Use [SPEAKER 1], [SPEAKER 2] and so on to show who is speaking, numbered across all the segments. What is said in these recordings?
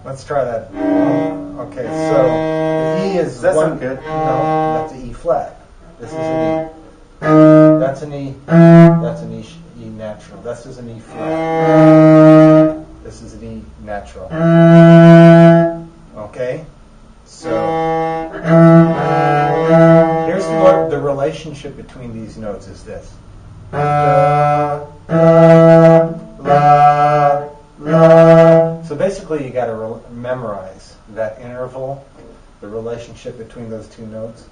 [SPEAKER 1] Let's try that. Okay, so the E is
[SPEAKER 2] Does that
[SPEAKER 1] one.
[SPEAKER 2] sound good?
[SPEAKER 1] No, that's an E flat. This is an E. That's an E. That's an E natural. This is an E flat. This is an E natural. Okay, so here's what the relationship between these notes is. This. La, la, la. So basically, you got to memorize that interval, the relationship between those two notes.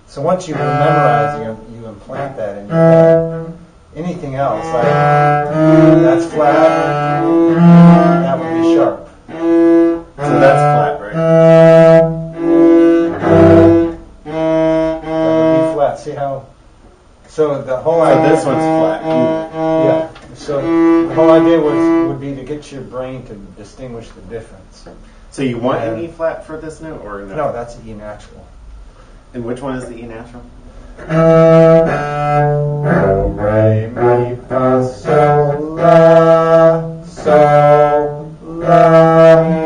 [SPEAKER 1] So once you memorize, you implant that in your head. Anything else, like that's flat, that would be sharp.
[SPEAKER 2] So that's flat, right?
[SPEAKER 1] That would be flat. See how? So the whole idea.
[SPEAKER 2] So this one's flat.
[SPEAKER 1] Yeah. So the whole idea would be to get your brain to distinguish the difference.
[SPEAKER 2] So you want an E flat for this note, or no?
[SPEAKER 1] No, that's an E natural.
[SPEAKER 2] And which one is the E natural?
[SPEAKER 1] Do, re, mi, fa, sol, la,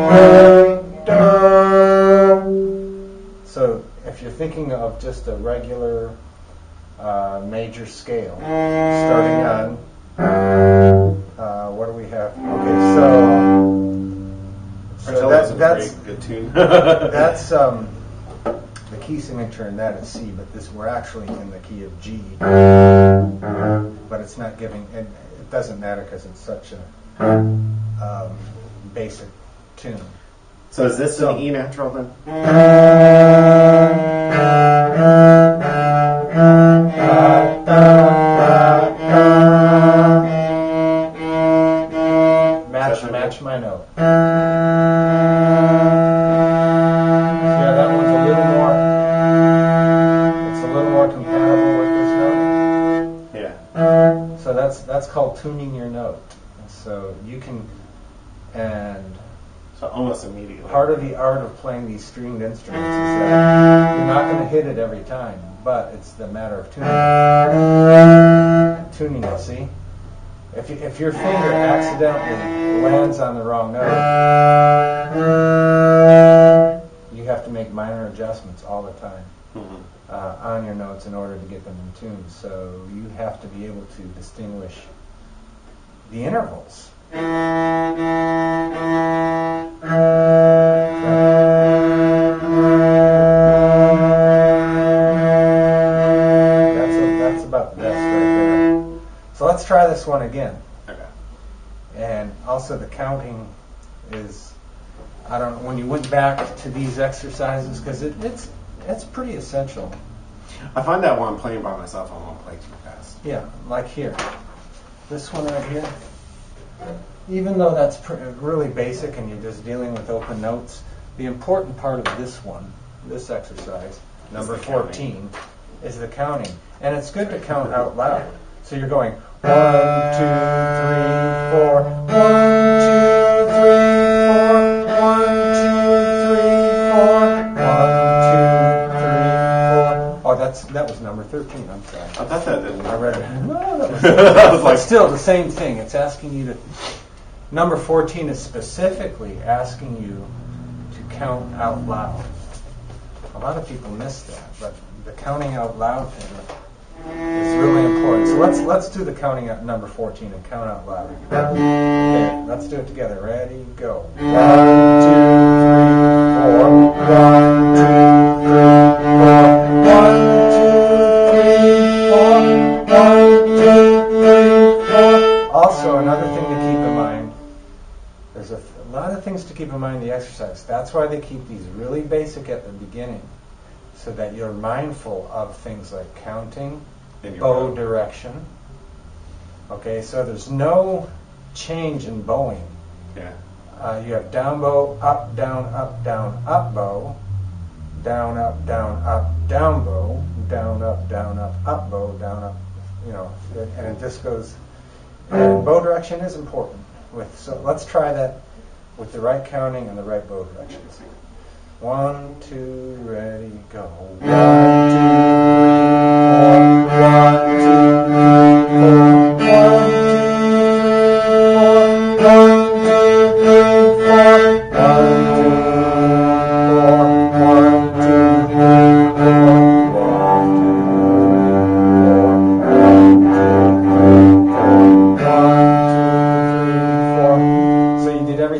[SPEAKER 1] re, do. So if you're thinking of just a regular major scale, starting on, what do we have? Okay, so that's
[SPEAKER 2] a good tune.
[SPEAKER 1] that's the key signature in that is C, but we're actually in the key of G, but it's not giving, and it doesn't matter because it's such a basic tune.
[SPEAKER 2] So is this an E natural then?
[SPEAKER 1] Match my note. Yeah, that one's a little more compatible with this note.
[SPEAKER 2] Yeah.
[SPEAKER 1] So that's called tuning your note. So you can, and
[SPEAKER 2] so almost immediately.
[SPEAKER 1] part of the art of playing these stringed instruments is that you're not going to hit it every time, but it's the matter of tuning it. See, if your finger accidentally lands on the wrong note, you have to make minor adjustments all the time. On your notes in order to get them in tune. So you have to be able to distinguish the intervals. That's about the best right there. So let's try this one again.
[SPEAKER 2] Okay.
[SPEAKER 1] And also the counting is, I don't know, when you went back to these exercises, because it's pretty essential.
[SPEAKER 2] I find that when I'm playing by myself, I won't play too fast.
[SPEAKER 1] Yeah, like here. This one right here. Even though that's really basic and you're just dealing with open notes, the important part of this one, this exercise, number 14, is the counting. And it's good to count out loud. So you're going 1, 2, 3, 4, 1, 2, 3, 4, 1, 2, 3, 4, 1, 2, 3, 4. Oh, that was number 13. I'm sorry.
[SPEAKER 2] I thought that didn't.
[SPEAKER 1] I read it. No, that was
[SPEAKER 2] like,
[SPEAKER 1] but still, the same thing. It's asking you to. Number 14 is specifically asking you to count out loud. A lot of people miss that, but the counting out loud thing is really important. So let's do the counting at number 14 and count out loud. Okay, let's do it together. Ready, go. 1, 2, 3, 4. 1, 2, 3, 4. 1, 2, 3, 4. 1, 2, 3, 4. Also, another thing to keep in mind. There's a lot of things to keep in mind in the exercise. That's why they keep these really basic at the beginning, so that you're mindful of things like counting, bow direction. Okay, so there's no change in bowing.
[SPEAKER 2] Yeah.
[SPEAKER 1] You have down bow, up, down, up, down, up bow, down, up, down, bow, down, up, bow, down, up, and it just goes. And bow direction is important. So let's try that with the right counting and the right bow directions. 1, 2, ready, go. 1, 2, 3, 4. 1, 2, 3, 4. 1, 2, 3, 4. 1, 2, 3, 4.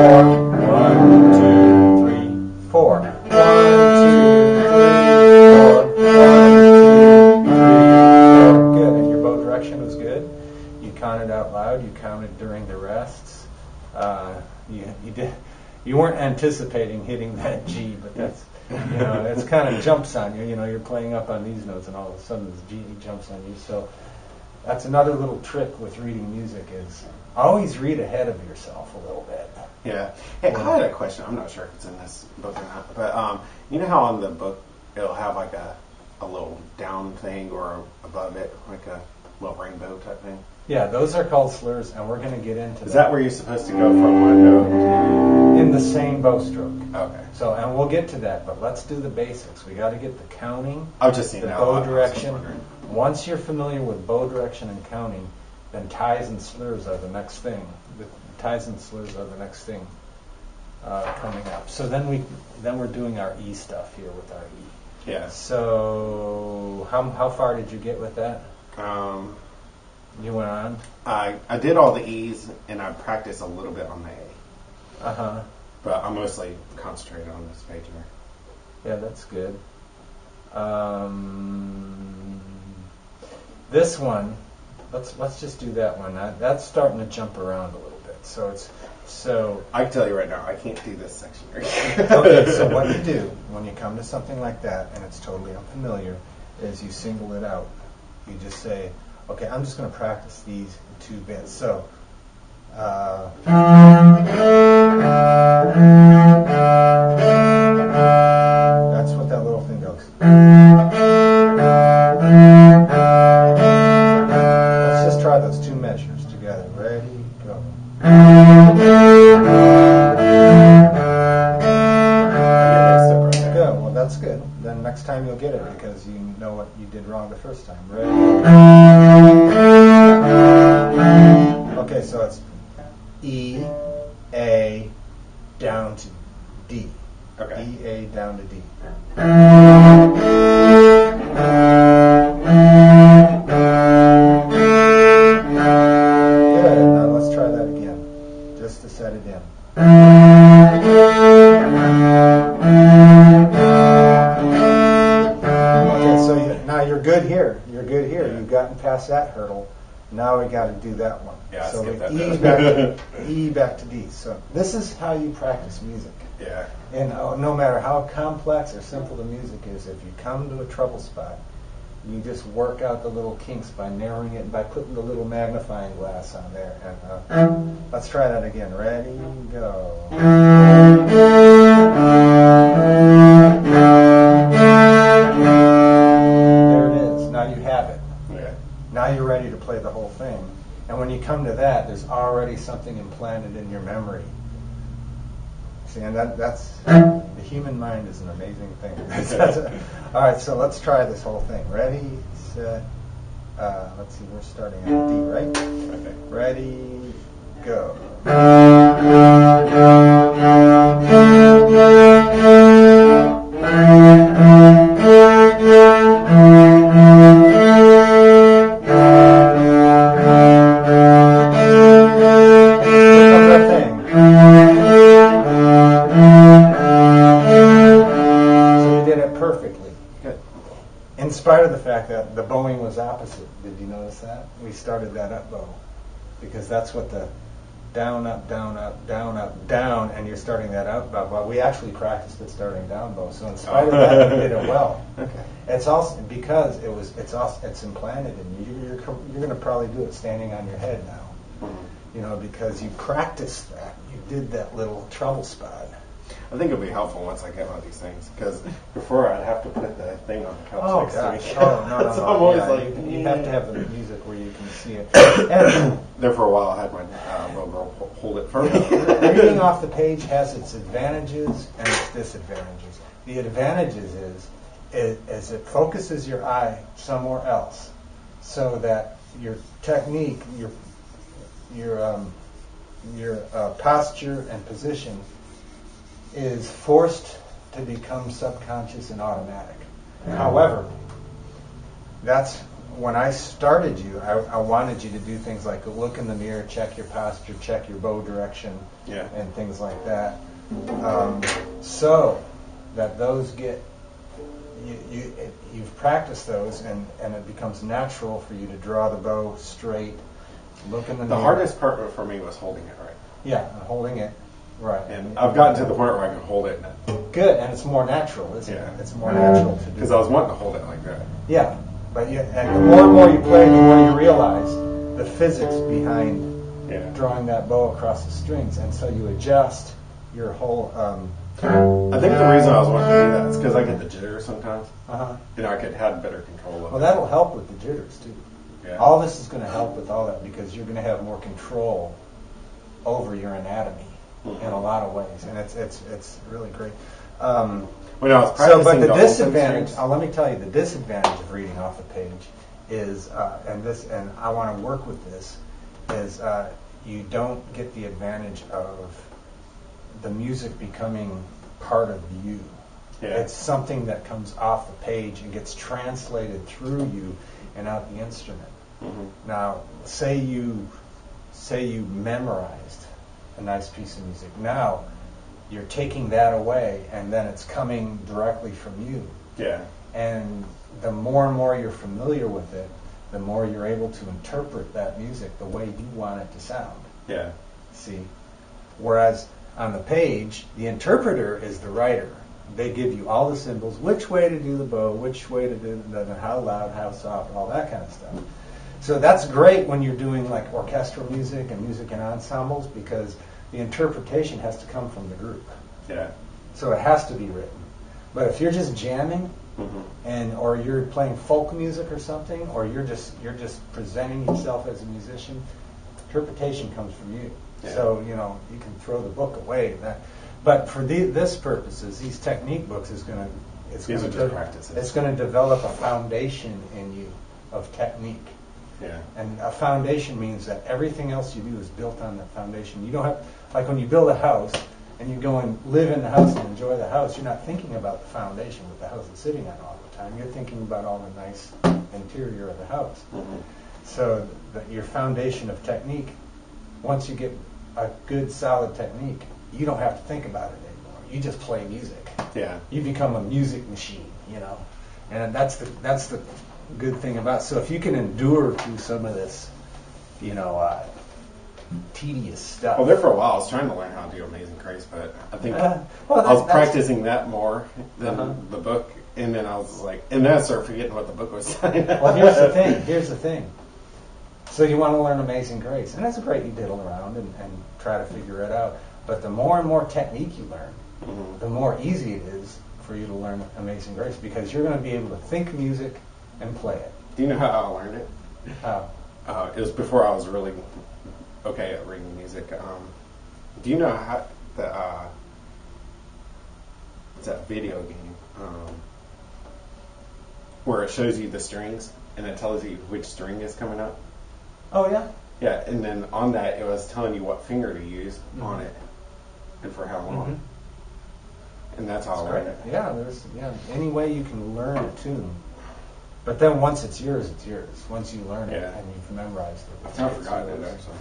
[SPEAKER 1] 1, 2, 3, 4. 1, 2, 3, 4. 1, 2, 3, 4. Good. And your bow direction was good. You counted out loud. You counted during the rests. You weren't anticipating hitting that G, but that's it's kind of jumps on you. You're playing up on these notes, and all of a sudden this G jumps on you. So that's another little trick with reading music is always read ahead of yourself a little bit.
[SPEAKER 2] Yeah. Hey, I had a question. I'm not sure if it's in this book or not, but you know how on the book it'll have like a little down thing or above it, like a little rainbow type thing?
[SPEAKER 1] Yeah, those are called slurs, and we're going to get into
[SPEAKER 2] Is that where you're supposed to go from one note to...
[SPEAKER 1] in the same bow stroke.
[SPEAKER 2] Okay.
[SPEAKER 1] So, and we'll get to that, but let's do the basics. We got to get the counting,
[SPEAKER 2] I've just seen
[SPEAKER 1] the
[SPEAKER 2] that
[SPEAKER 1] bow direction. Once you're familiar with bow direction and counting, then ties and slurs are the next thing. The ties and slurs are the next thing coming up. So then we're doing our E stuff here with our E.
[SPEAKER 2] Yeah.
[SPEAKER 1] So how far did you get with that? You went on?
[SPEAKER 2] I did all the E's, and I practiced a little bit on the A.
[SPEAKER 1] Uh-huh.
[SPEAKER 2] But I'm mostly concentrated on this page here.
[SPEAKER 1] Yeah, that's good. This one, let's just do that one. That's starting to jump around a little bit. So
[SPEAKER 2] I can tell you right now, I can't do this section.
[SPEAKER 1] okay, so what you do when you come to something like that and it's totally unfamiliar is you single it out. You just say, okay, I'm just going to practice these 2 bits. So that's what that little thing goes. Let's just try those 2 measures together. Ready, go. Good. Well, that's good. Then next time you'll get it because you know what you did wrong the first time. Ready? Okay, so it's E, A, down to D.
[SPEAKER 2] Okay.
[SPEAKER 1] E, A, down to D. Good. Now let's try that again, just to set it in. Okay, so now you're good here. You're good here. You've gotten past that hurdle. Now we got to do that one.
[SPEAKER 2] Yeah,
[SPEAKER 1] so
[SPEAKER 2] skip that
[SPEAKER 1] E back to D. So this is how you practice music.
[SPEAKER 2] Yeah.
[SPEAKER 1] And no matter how complex or simple the music is, if you come to a trouble spot, you just work out the little kinks by narrowing it and by putting the little magnifying glass on there. And let's try that again. Ready, go. There it is. Now you have it.
[SPEAKER 2] Yeah.
[SPEAKER 1] Now you're ready to play the whole thing. And when you come to that, there's already something implanted in your memory. See, and that's the human mind is an amazing thing. All right, so let's try this whole thing. Ready, set, let's see, we're starting at D, right? Okay. Ready, go. In spite of the fact that the bowing was opposite, did you notice that? We started that up bow because that's what the down, up, down, up, down, up, down, and you're starting that up bow. Well, we actually practiced it starting down bow, so in spite of that, you did it well.
[SPEAKER 2] Okay.
[SPEAKER 1] It's also because it's implanted in you. You're going to probably do it standing on your head now, because you practiced that. You did that little trouble spot.
[SPEAKER 2] I think it'll be helpful once I get one of these things, because before I'd have to put the thing on the couch
[SPEAKER 1] Oh,
[SPEAKER 2] next
[SPEAKER 1] gosh.
[SPEAKER 2] to me.
[SPEAKER 1] Oh, no.
[SPEAKER 2] So I'm always like,
[SPEAKER 1] you have to have the music where you can see it. And
[SPEAKER 2] there for a while, I had my little girl hold it for me.
[SPEAKER 1] reading off the page has its advantages and its disadvantages. The advantages is it focuses your eye somewhere else, so that your technique, your posture and position is forced to become subconscious and automatic. However, that's when I started you. I wanted you to do things like look in the mirror, check your posture, check your bow direction, and things like that, so that those get you've practiced those, and it becomes natural for you to draw the bow straight, look in the mirror.
[SPEAKER 2] The hardest part for me was holding it right.
[SPEAKER 1] Yeah, holding it right.
[SPEAKER 2] And I've gotten to the point where I can hold it.
[SPEAKER 1] Good, and it's more natural, isn't it? It's more natural to do.
[SPEAKER 2] Because I was wanting to hold it like that.
[SPEAKER 1] Yeah, and the more and more you play, the more you realize the physics behind drawing that bow across the strings, and so you adjust your whole.
[SPEAKER 2] I think the reason I was wanting to do that is because I get the jitters sometimes.
[SPEAKER 1] Uh-huh.
[SPEAKER 2] I could have better control of it.
[SPEAKER 1] Well, that'll help with the jitters too.
[SPEAKER 2] Yeah.
[SPEAKER 1] All this is going to help with all that, because you're going to have more control over your anatomy in a lot of ways, and it's really great.
[SPEAKER 2] When I was practicing,
[SPEAKER 1] but the disadvantage, let me tell you, the disadvantage of reading off the page is, and I want to work with this, is you don't get the advantage of the music becoming part of you. Yeah. It's something that comes off the page and gets translated through you and out the instrument. Mm-hmm. Now, say you memorized a nice piece of music. Now, you're taking that away, and then it's coming directly from you. Yeah. And the more and more you're familiar with it, the more you're able to interpret that music the way you want it to sound. Yeah. See? Whereas on the page, the interpreter is the writer. They give you all the symbols, which way to do the bow, which way to do how loud, how soft, all that kind of stuff. So that's great when you're doing like orchestral music and music in ensembles, because the interpretation has to come from the group. Yeah. So it has to be written. But if you're just jamming, or you're playing folk music or something, or you're just presenting yourself as a musician, interpretation comes from you. Yeah. So you can throw the book away. But for this purposes, these technique books it's going to develop a foundation in you of technique. Yeah. And a foundation means that everything else you do is built on that foundation. You don't have, like when you build a house and you go and live in the house and enjoy the house, you're not thinking about the foundation that the house is sitting on all the time. You're thinking about all the nice interior of the house. Mm-hmm. So your foundation of technique, once you get a good solid technique, you don't have to think about it anymore. You just play music. Yeah. You become a music machine, and that's the good thing about it. So if you can endure through some of this, tedious stuff.
[SPEAKER 2] Well, there for a while I was trying to learn how to do Amazing Grace, but I think I was practicing that more than the book, and then I was like, and then I started forgetting what the book was saying.
[SPEAKER 1] Well, here's the thing. So you want to learn Amazing Grace, and that's great. You diddle around and try to figure it out. But the more and more technique you learn, the more easy it is for you to learn Amazing Grace, because you're going to be able to think music and play it.
[SPEAKER 2] Do you know how I learned it?
[SPEAKER 1] How?
[SPEAKER 2] It was before I was really okay at reading music. Do you know how it's that video game where it shows you the strings and it tells you which string is coming up?
[SPEAKER 1] Oh, yeah?
[SPEAKER 2] Yeah, and then on that it was telling you what finger to use on it and for how long. Mm-hmm. And that's how I learned it.
[SPEAKER 1] Yeah, any way you can learn a tune. But then once it's yours, it's yours. Once you learn it and you've memorized it.
[SPEAKER 2] I've never forgotten it, actually.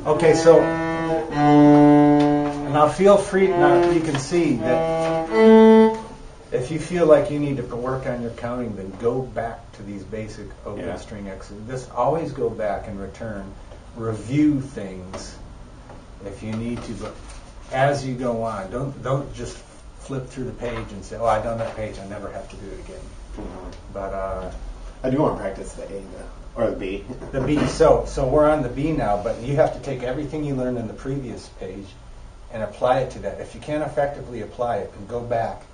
[SPEAKER 2] Okay, so, and
[SPEAKER 1] Now feel free. Now you can see that if you feel like you need to work on your counting, then go back to these basic open string exercises. Just always go back and return. Review things if you need to, but as you go on, don't just flip through the page and say, "Oh, I've done that page. I never have to do it again."
[SPEAKER 2] Mm-hmm.
[SPEAKER 1] But
[SPEAKER 2] I do want to practice the A though, or the B.
[SPEAKER 1] The B. So we're on the B now, but you have to take everything you learned in the previous page and apply it to that. If you can't effectively apply it, then go back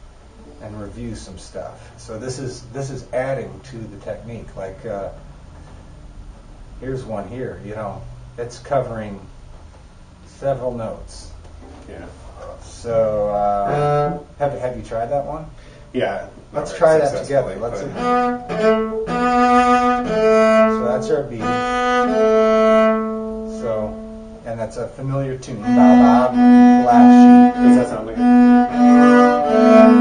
[SPEAKER 1] and review some stuff. So this is adding to the technique. Like here's one here. You know, it's covering several notes.
[SPEAKER 2] Yeah.
[SPEAKER 1] So have you tried that one?
[SPEAKER 2] Yeah.
[SPEAKER 1] Let's try that together. So that's our B. So, and that's a familiar tune. Ba ba black sheep.
[SPEAKER 2] Does that sound like it?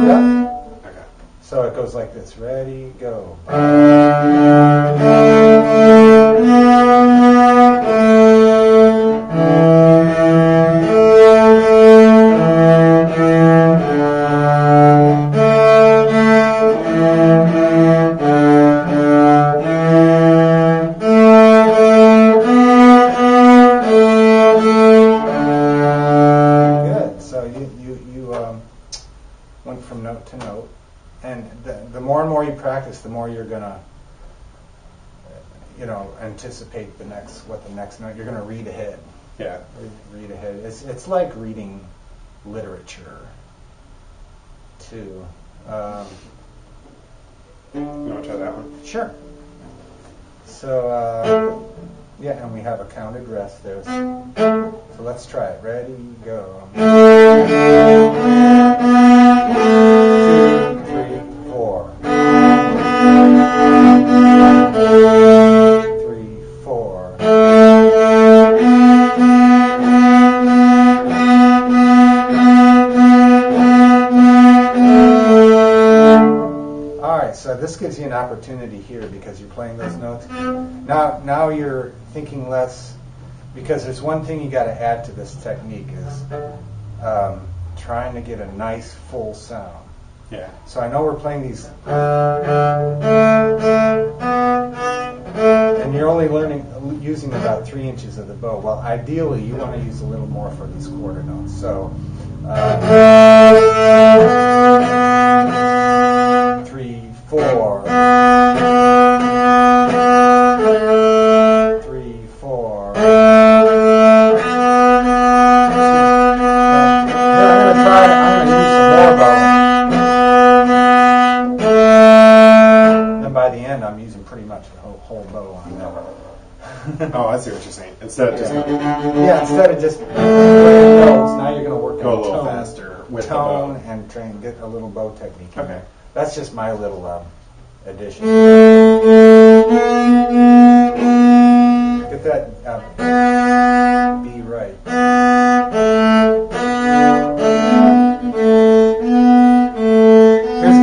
[SPEAKER 1] Yeah.
[SPEAKER 2] Okay.
[SPEAKER 1] So it goes like this. Ready, go. Went from note to note, and the more and more you practice, the more you're gonna, anticipate what the next note. You're gonna read ahead.
[SPEAKER 2] Yeah.
[SPEAKER 1] Read ahead. It's like reading literature, too.
[SPEAKER 2] You want to try that one?
[SPEAKER 1] Sure. So and we have a counted rest there. So let's try it. Ready, go. 2, 3, 4. 3, 4. All right, so this gives you an opportunity here because you're playing those notes. Now you're thinking less, because there's one thing you got to add to this technique is trying to get a nice full sound.
[SPEAKER 2] Yeah.
[SPEAKER 1] So I know we're playing these, and you're only using about 3 inches of the bow. Well, ideally you want to use a little more for these quarter notes. So 3, 4. 3, 4. I'm going to use some more bow. And by the end, I'm using pretty much the whole bow on that.
[SPEAKER 2] Oh, I see what you're saying. Instead of just
[SPEAKER 1] instead of just playing notes, now you're going to work
[SPEAKER 2] go a
[SPEAKER 1] on
[SPEAKER 2] little
[SPEAKER 1] tone,
[SPEAKER 2] faster with the bow.
[SPEAKER 1] and try and get a little bow technique.
[SPEAKER 2] Okay.
[SPEAKER 1] That's just my little addition. Get that B right.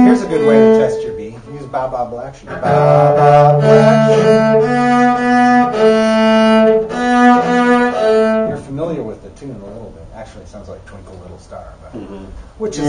[SPEAKER 1] Here's a good way to test your B. Use ba ba black sheep. Ba ba black sheep. You're familiar with the tune a little bit. Actually, it sounds like Twinkle Little Star, but which is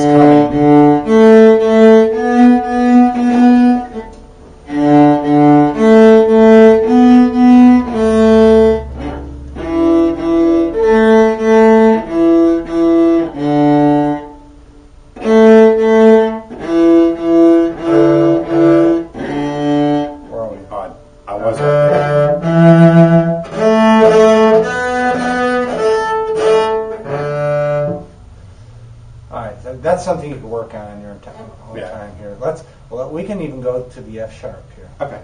[SPEAKER 1] that's something you can work on in your whole time here. We can even go to the F sharp here.
[SPEAKER 2] Okay.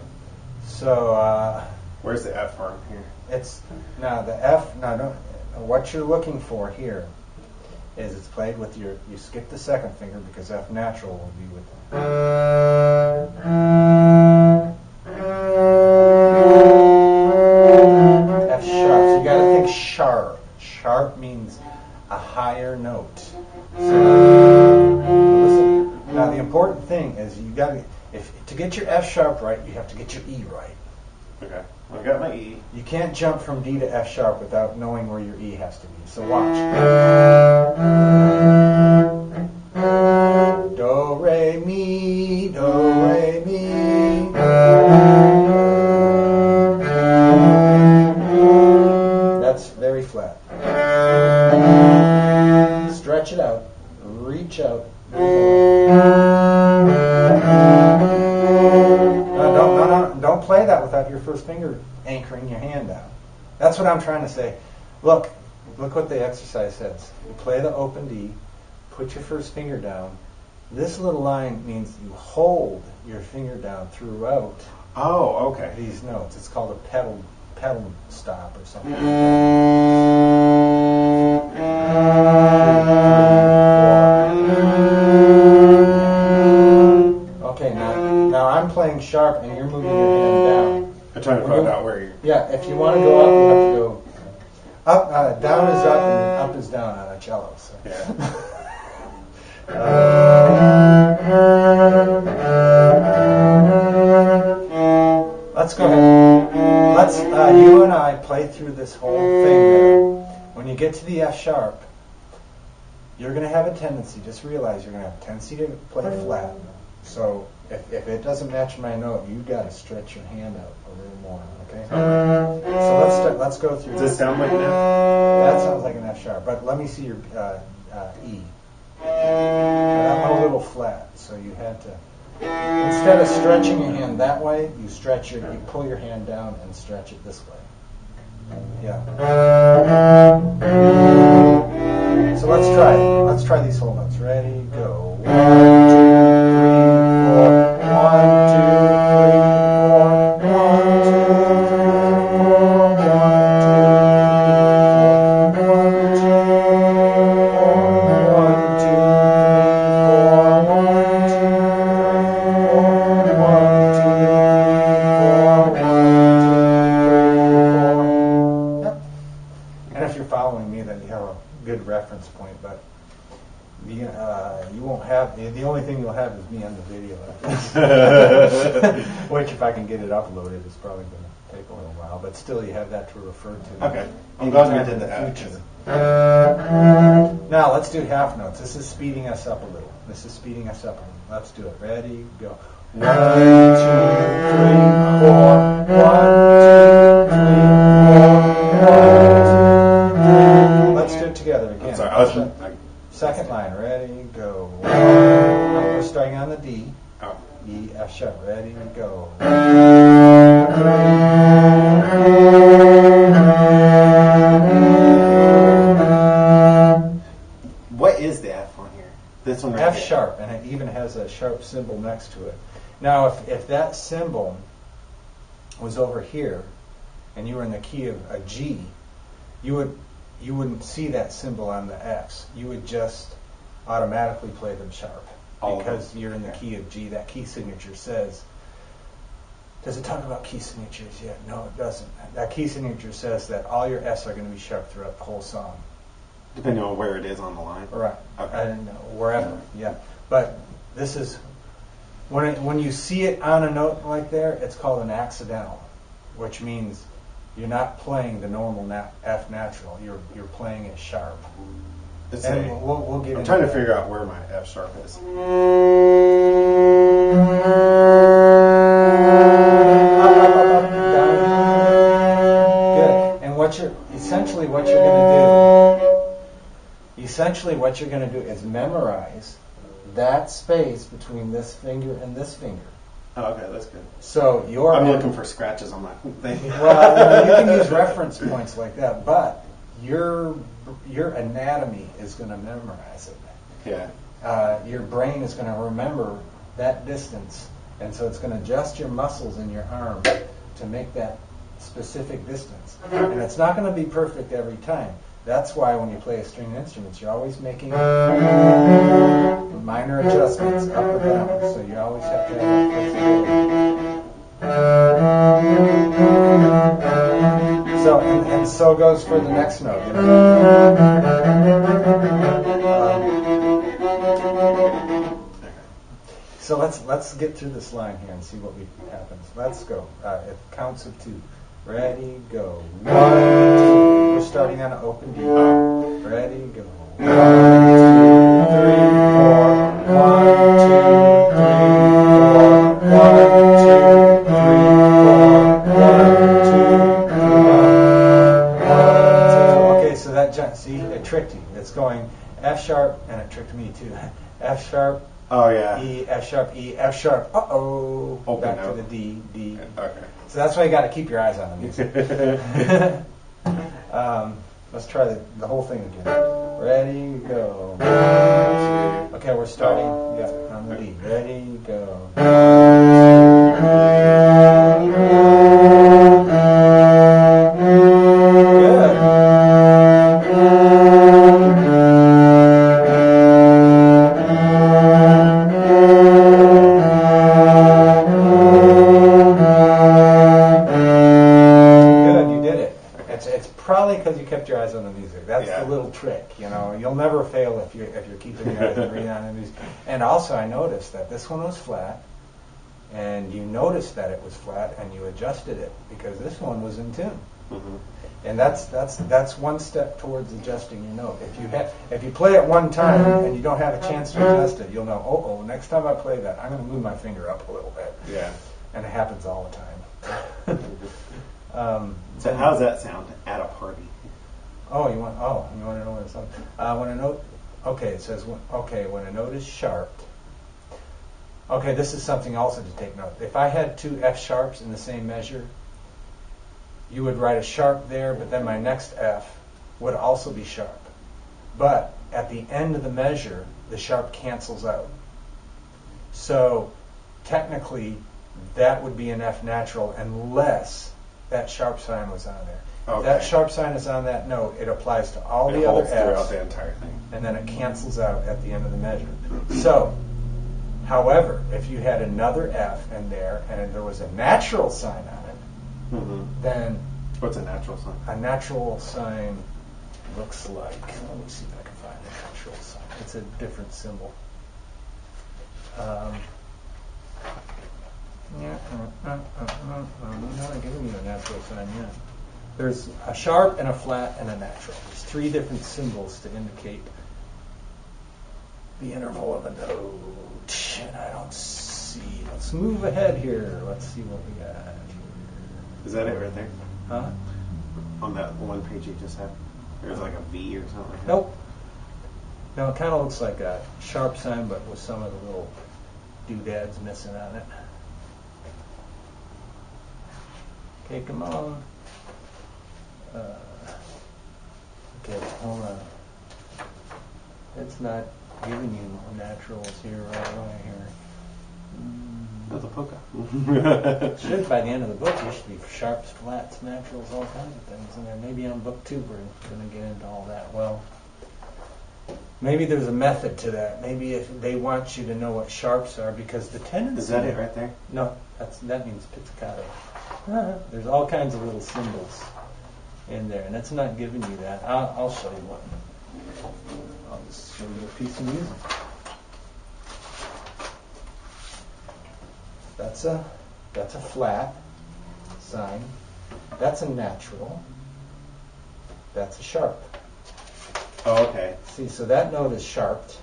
[SPEAKER 1] So
[SPEAKER 2] where's the F part here?
[SPEAKER 1] It's now the F. Now, what you're looking for here is it's played with you skip the second finger because F natural will be with F sharp. So you got to think sharp. Sharp means a higher note. So listen. Now the important thing is to get your F sharp right, you have to get your E right.
[SPEAKER 2] Okay. I got my E.
[SPEAKER 1] You can't jump from D to F sharp without knowing where your E has to be. So watch. Do, re, mi, do, re, mi. That's very flat. Stretch it out. Reach out. Don't play that without your first finger anchoring your hand down. That's what I'm trying to say. Look what the exercise says. You play the open D, put your first finger down. This little line means you hold your finger down throughout.
[SPEAKER 2] Oh, okay.
[SPEAKER 1] These notes. It's called a pedal stop or something. Okay, now I'm playing sharp and you're moving your hand down.
[SPEAKER 2] I'm trying to find out where you're...
[SPEAKER 1] Yeah, if you want to go up, you have to go up. Down is up and up is down on a cello. So.
[SPEAKER 2] Yeah.
[SPEAKER 1] Let's go ahead. Let's you and I play through this whole thing there. When you get to the F sharp, you're going to have a tendency, just realize you're going to have a tendency to play flat. So if it doesn't match my note, you've got to stretch your hand out a little more, okay? So let's go through.
[SPEAKER 2] Does this sound like an F?
[SPEAKER 1] That sounds like an F sharp, but let me see your E. I'm a little flat, so you had to, instead of stretching your hand that way, you pull your hand down and stretch it this way. Yeah. So let's try these whole notes. Ready, go. 1, 2, 3, 4. 1, 2, 3, 4. 1, 2, 3, 4. 1, 2, 3, 4. 1, 2, 3, 4. 1, 2, 3, 4. 1, 2, 3, 4. And if you're following me, then you have a good reference point, but you won't have, the only thing you'll have is me on the video. Which, if I can get it uploaded, is probably going to take a little while, but still you have that to refer to.
[SPEAKER 2] Okay. I'm glad we did the
[SPEAKER 1] future. Now let's do half notes. This is speeding us up a little. Let's do it. Ready, go. 1, 2, 3, 4. 1, 2, 3, 4. 1, 2, 3. Let's do it together again.
[SPEAKER 2] I'm sorry.
[SPEAKER 1] Second line. Ready, go. We're starting on the D.
[SPEAKER 2] Oh.
[SPEAKER 1] E, F sharp. Ready, go.
[SPEAKER 2] What is the F on here? This one right
[SPEAKER 1] F
[SPEAKER 2] here.
[SPEAKER 1] sharp, and it even has a sharp symbol next to it. Now, if that symbol was over here, and you were in the key of a G, you wouldn't see that symbol on the Fs. You would just automatically play them sharp because you're in the key of G. That key signature says. Does it talk about key signatures yet? No, it doesn't. That key signature says that all your Fs are going to be sharp throughout the whole song.
[SPEAKER 2] Depending on where it is on the line?
[SPEAKER 1] Right.
[SPEAKER 2] Okay.
[SPEAKER 1] And wherever, yeah. But this is, when you see it on a note like there, it's called an accidental, which means you're not playing the normal F natural. You're playing it sharp. And we'll get.
[SPEAKER 2] I'm trying to figure out where my F sharp is.
[SPEAKER 1] Up, down. Good. And essentially what you're going to do is memorize that space between this finger and this finger.
[SPEAKER 2] Oh, okay, that's good.
[SPEAKER 1] So
[SPEAKER 2] I'm looking for scratches on my thing.
[SPEAKER 1] Well, you can use reference points like that, but your anatomy is going to memorize it.
[SPEAKER 2] Yeah.
[SPEAKER 1] Your brain is going to remember that distance, and so it's going to adjust your muscles in your arm to make that specific distance. And it's not going to be perfect every time. That's why when you play a stringed instrument, you're always making minor adjustments up or down. So you always have to have that flexibility. So and so goes for the next note. You know? So let's get through this line here and see what happens. Let's go. It counts of 2. Ready, go. 1, 2. We're starting on an open D. Ready, go. 1, 2, 3, 4. 1, 2, 3, 4. 1, 2, 3, 4. 1, 2, 3, 1. 1, 2. Okay, so that see, it tricked you. It's going F sharp, and it tricked me too. F sharp.
[SPEAKER 2] Oh yeah.
[SPEAKER 1] E, F sharp, E, F sharp.
[SPEAKER 2] Open
[SPEAKER 1] back
[SPEAKER 2] note.
[SPEAKER 1] to the D, D.
[SPEAKER 2] Okay.
[SPEAKER 1] So that's why you got to keep your eyes on the music. Let's try the whole thing again. Ready, go. Okay, we're starting. Yeah, on the D. Ready, go. Because you kept your eyes on the music. That's the little trick, you know. You'll never fail if you're keeping your eyes on the music. And also, I noticed that this one was flat, and you noticed that it was flat, and you adjusted it because this one was in tune. Mm-hmm. And that's one step towards adjusting your note. If you play it one time and you don't have a chance to adjust it, you'll know. Next time I play that, I'm going to move my finger up a little bit. Yeah. And it happens all the time.
[SPEAKER 2] So how's that sound at a party?
[SPEAKER 1] You want to know what it sounds? When a note, it says when a note is sharped. Okay, this is something also to take note. If I had 2 F sharps in the same measure, you would write a sharp there, but then my next F would also be sharp. But at the end of the measure, the sharp cancels out. So technically, that would be an F natural unless that sharp sign was on there. Okay. If that sharp sign is on that note, it applies to all the other Fs
[SPEAKER 2] throughout the entire thing,
[SPEAKER 1] and then it cancels out at the end of the measure. So, however, if you had another F in there and there was a natural sign on it, then
[SPEAKER 2] what's a natural sign?
[SPEAKER 1] A natural sign looks like. Let me see if I can find a natural sign. It's a different symbol. I'm not giving you a natural sign yet. There's a sharp and a flat and a natural. There's 3 different symbols to indicate the interval of a note. And I don't see. Let's move ahead here. Let's see what we got here.
[SPEAKER 2] Is that it right there?
[SPEAKER 1] Huh?
[SPEAKER 2] On that one page you just had? There's like a V or something like that?
[SPEAKER 1] Nope. No, it kind of looks like a sharp sign, but with some of the little doodads missing on it. Okay, come on. Okay, hold on. It's not giving you naturals here right away here.
[SPEAKER 2] That's a polka.
[SPEAKER 1] Should by the end of the book, you should be sharps, flats, naturals, all kinds of things in there. Maybe on book 2 we're going to get into all that. Well, maybe there's a method to that. Maybe if they want you to know what sharps are, because the tendency.
[SPEAKER 2] Is that it right there?
[SPEAKER 1] No, that means pizzicato. There's all kinds of little symbols in there, and that's not giving you that. I'll show you one. I'll just show you a piece of music. That's a flat sign. That's a natural. That's a sharp.
[SPEAKER 2] Oh, okay.
[SPEAKER 1] See, so that note is sharped,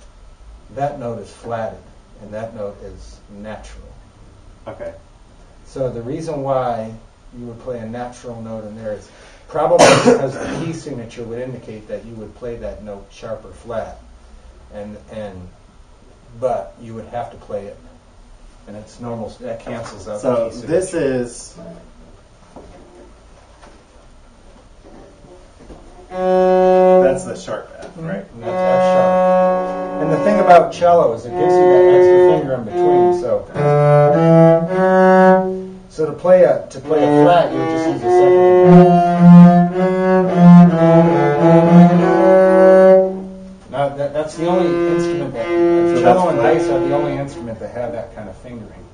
[SPEAKER 1] that note is flatted, and that note is natural.
[SPEAKER 2] Okay.
[SPEAKER 1] So the reason why you would play a natural note in there is probably because the key signature would indicate that you would play that note sharp or flat, but you would have to play it, and it's normal. That cancels out.
[SPEAKER 2] So
[SPEAKER 1] the key signature.
[SPEAKER 2] this is. That's the sharp F, right?
[SPEAKER 1] And that's F sharp. And the thing about cello is it gives you that extra finger in between. So to play a flat, you would just use a second finger. Now that's the only instrument that cello and bass are the only instrument that have that kind of fingering.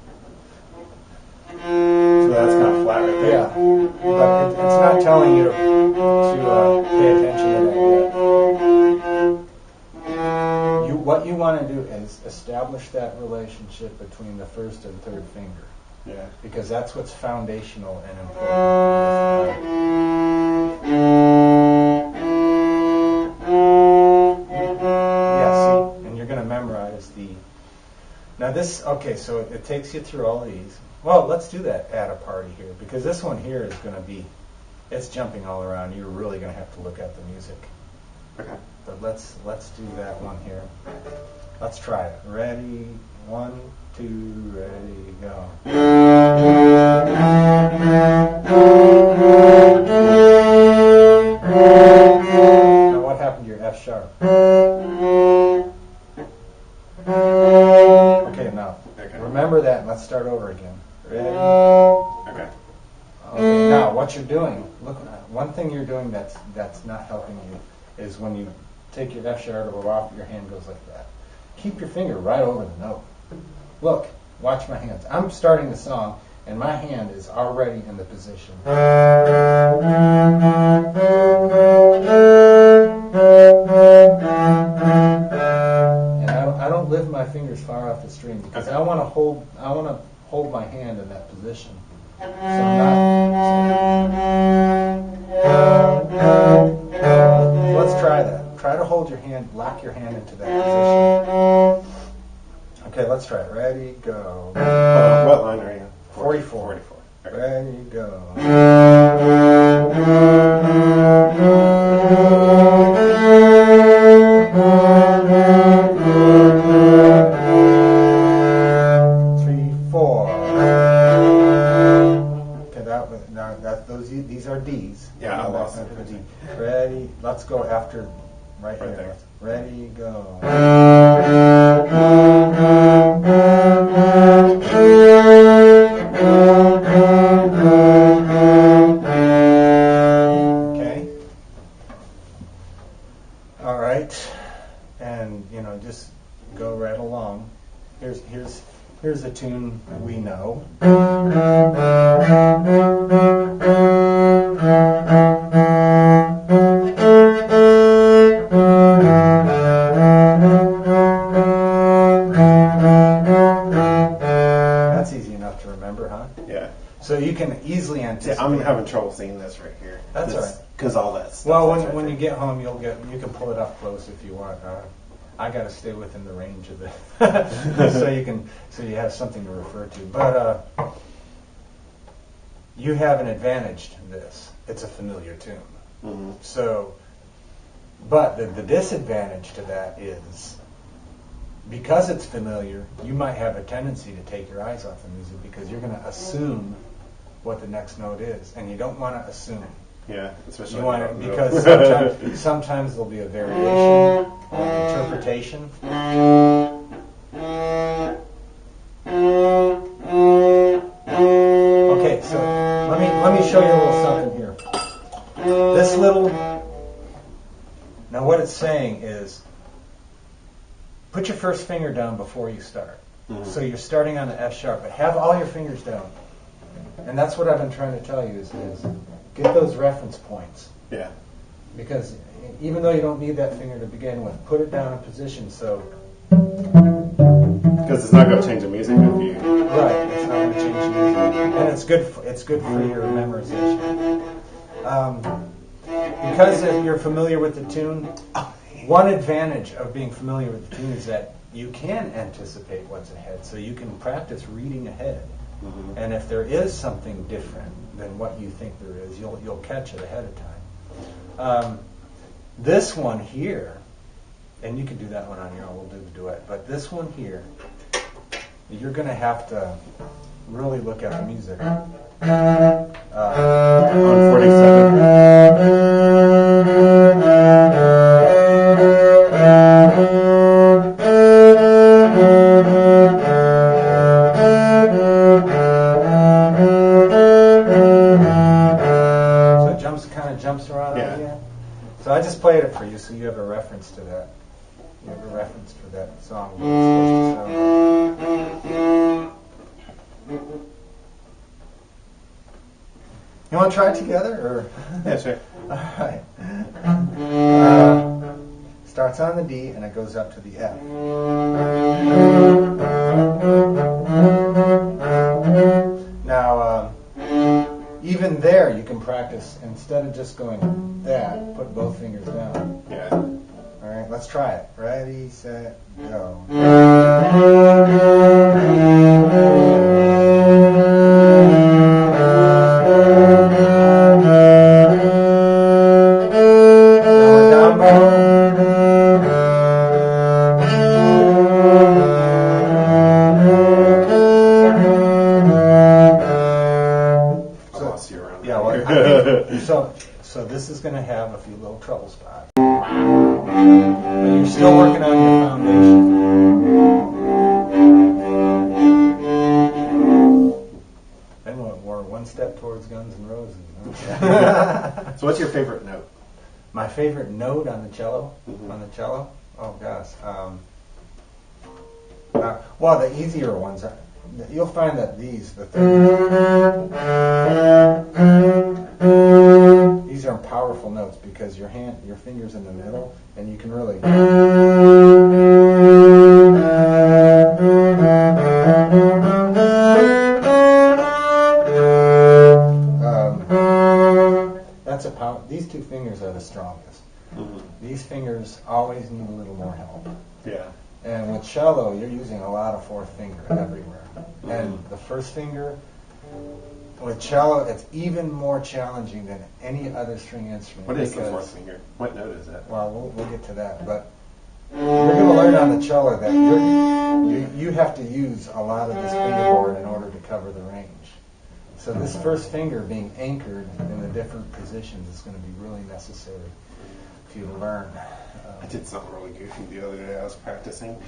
[SPEAKER 2] So that's kind of flat right there.
[SPEAKER 1] Yeah, but it's not telling you to pay attention to that yet. What you want to do is establish that relationship between the first and third finger.
[SPEAKER 2] Yeah.
[SPEAKER 1] Because that's what's foundational and important. Yeah, see? And you're going to memorize the... Now this, okay, so it takes you through all these. Well, let's do that at a party here, because this one here is going to be, it's jumping all around. You're really going to have to look at the music.
[SPEAKER 2] Okay.
[SPEAKER 1] But let's do that one here. Let's try it. Ready? 1, 2, ready, go. Now what happened to your F sharp? Okay, now remember that and let's start over again. Ready?
[SPEAKER 2] Okay.
[SPEAKER 1] Okay, now what you're doing, look, one thing you're doing that's not helping you is when you take your F sharp off, your hand goes like that. Keep your finger right over the note. Look, watch my hands. I'm starting the song, and my hand is already in the position. And I don't lift my fingers far off the string because I want to hold my hand in that position. So I'm not. Let's try that. Try to hold your hand, lock your hand into that position. Okay, let's try it. Ready, go.
[SPEAKER 2] What line are you on?
[SPEAKER 1] 44.
[SPEAKER 2] 44. Okay.
[SPEAKER 1] Ready, go. These are D's.
[SPEAKER 2] Yeah, I lost it.
[SPEAKER 1] Ready, let's go after right here.
[SPEAKER 2] There.
[SPEAKER 1] Ready, go. Okay. All right. And just go right along. Here's a tune we know. That's easy enough to remember, huh?
[SPEAKER 2] Yeah.
[SPEAKER 1] So you can easily anticipate.
[SPEAKER 2] See, I'm having trouble seeing this right here.
[SPEAKER 1] That's all right.
[SPEAKER 2] Because all that stuff.
[SPEAKER 1] Well, when you get home, you can pull it up close if you want. I got to stay within the range of the so you have something to refer to. But you have an advantage to this. It's a familiar tune.
[SPEAKER 2] Mm-hmm.
[SPEAKER 1] So, but the disadvantage to that is because it's familiar, you might have a tendency to take your eyes off the music because you're going to assume what the next note is, and you don't want to assume.
[SPEAKER 2] Yeah, especially
[SPEAKER 1] You want it because sometimes there'll be a variation or interpretation. Okay, so let me show you a little something here. This little. Now, what it's saying is, put your first finger down before you start. Mm-hmm. So you're starting on the F sharp, but have all your fingers down. And that's what I've been trying to tell you is get those reference points.
[SPEAKER 2] Yeah.
[SPEAKER 1] Because even though you don't need that finger to begin with, put it down in position so...
[SPEAKER 2] Because it's not going to change the music if you...
[SPEAKER 1] Right, it's not going to change the music. And it's good for your memorization. Because if you're familiar with the tune, one advantage of being familiar with the tune is that you can anticipate what's ahead. So you can practice reading ahead. Mm-hmm. And if there is something different than what you think there is, you'll catch it ahead of time. This one here, and you can do that one on your own, we'll do the duet, but this one here, you're going to have to really look at the music. On
[SPEAKER 2] 47.
[SPEAKER 1] Jumps around again. So I just played it for you so you have a reference to that. You have a reference for that song. What it's supposed to sound like. You want to try it together? Or?
[SPEAKER 2] Yeah, sure.
[SPEAKER 1] All right. starts on the D and it goes up to the F. Now, even there, you can practice, instead of just going that, put both fingers down.
[SPEAKER 2] Yeah.
[SPEAKER 1] All right, let's try it. Ready, set, go. So this is going to have a few little trouble spots. But you're still working on your foundation. Then we're one step towards Guns N' Roses.
[SPEAKER 2] So what's your favorite note?
[SPEAKER 1] My favorite note on the cello?
[SPEAKER 2] Mm-hmm.
[SPEAKER 1] On the cello? Oh, gosh. Well, the easier ones, you'll find that these, the third, these are powerful notes because your finger's in the middle, and you can really. That's a power. These two fingers are the strongest.
[SPEAKER 2] Mm-hmm.
[SPEAKER 1] These fingers always need a little more help.
[SPEAKER 2] Yeah.
[SPEAKER 1] And with cello, you're using a lot of fourth finger everywhere. And the first finger, with cello, it's even more challenging than any other string instrument.
[SPEAKER 2] What is the fourth finger? What note is that?
[SPEAKER 1] Well, we'll get to that. But you're going to learn on the cello that you have to use a lot of this fingerboard in order to cover the range. So this first finger being anchored in the different positions is going to be really necessary for you to learn.
[SPEAKER 2] I did something really goofy the other day. I was practicing,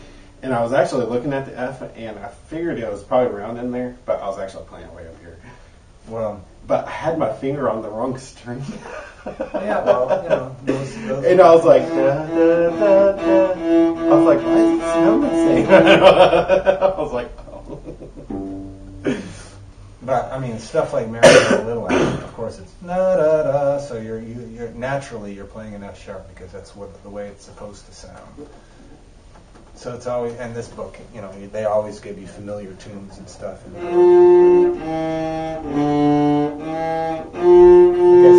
[SPEAKER 2] and I was actually looking at the F, and I figured it was probably round in there, but I was actually playing way up here.
[SPEAKER 1] Well,
[SPEAKER 2] but I had my finger on the wrong string.
[SPEAKER 1] Yeah, well, you know, those
[SPEAKER 2] and I was like, da, da, da, da. I was like, why is it sound the same? I was like, oh.
[SPEAKER 1] But I mean, stuff like Marianne Little, of course, it's da da da. So you're naturally playing an F sharp because that's the way it's supposed to sound. So it's always, and this book, you know, they always give you familiar tunes and stuff. Okay,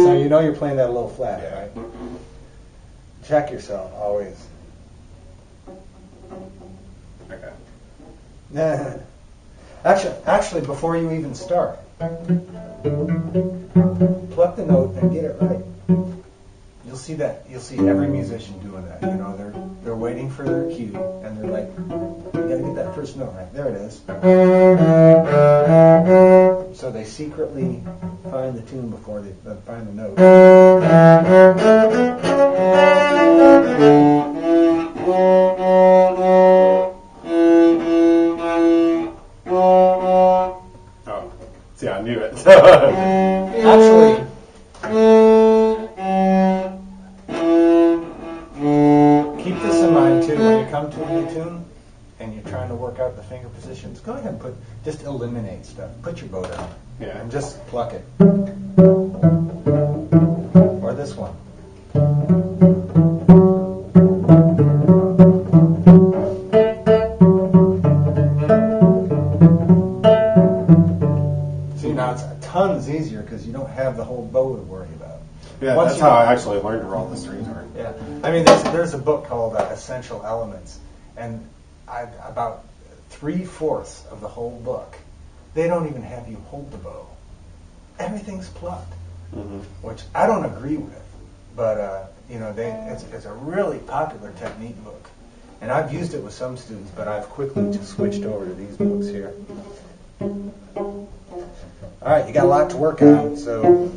[SPEAKER 1] so you know you're playing that a little flat,
[SPEAKER 2] Yeah.
[SPEAKER 1] right? Check yourself always.
[SPEAKER 2] Okay.
[SPEAKER 1] Actually, before you even start, pluck the note and get it right. You'll see that. You'll see every musician doing that. You know, they're waiting for their cue, and they're like, "You got to get that first note right." There it is. So they secretly find the tune before they find the note.
[SPEAKER 2] Oh, see, I knew it.
[SPEAKER 1] Actually, keep this in mind too. When you come to a new tune and you're trying to work out the finger positions, go ahead and just eliminate stuff. Put your bow down and just pluck it. Or this one. See, now it's tons easier because you don't have the whole bow to worry about.
[SPEAKER 2] Yeah, that's how I actually learned where all the strings are.
[SPEAKER 1] Yeah, I mean, there's a book called Essential Elements, and about 3/4 of the whole book, they don't even have you hold the bow. Everything's plucked, which I don't agree with, but you know, it's a really popular technique book, and I've used it with some students, but I've quickly just switched over to these books here. All right, you got a lot to work on, so.